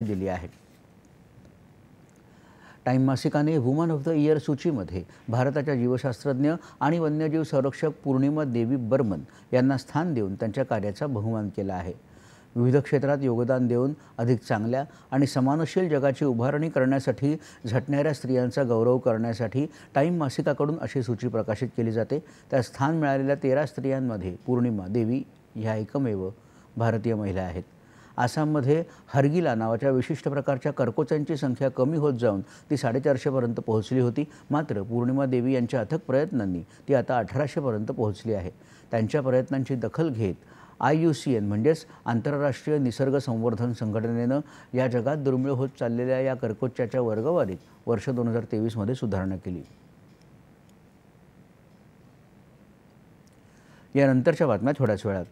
दिली आहे। टाइम मासिकाने वुमन ऑफ द इयर सूचीमध्ये भारताच्या जीवशास्त्रज्ञ आणि वन्यजीव संरक्षक पूर्णिमा देवी बर्मन यांना स्थान देऊन त्यांच्या कार्याचा बहुमान केला आहे। विविध क्षेत्रात योगदान देऊन अधिक चांगल्या आणि समानशील जगाची उभारणी करण्यासाठी झटणाऱ्या स्त्रियांचा गौरव करण्यासाठी टाइम मासिकाकडून अशी सूची प्रकाशित केली जाते। त्या स्थान मिळालेल्या 13 स्त्रियांमध्ये पूर्णिमा देवी ह्या एकमेव भारतीय महिला आहेत। आसाममध्ये हरगिला नावाच्या विशिष्ट प्रकारच्या कर्कोचांची संख्या कमी होत जाऊन ती 450 पर्यंत पोहोचली होती। मात्र पूर्णिमा देवी यांच्या अथक प्रयत्नांनी ती आता 1800 पर्यंत पोहोचली आहे। त्यांच्या प्रयत्नांची दखल घेत IUCN म्हणजेच आंतरराष्ट्रीय निसर्ग संवर्धन संघटनेनं या जगात दुर्मिळ होत चाललेल्या या कर्कोच्चाच्या वर्गवारीत वर्ष 2023 मध्ये सुधारणा केली। यानंतरच्या बातम्या थोड्याच वेळात।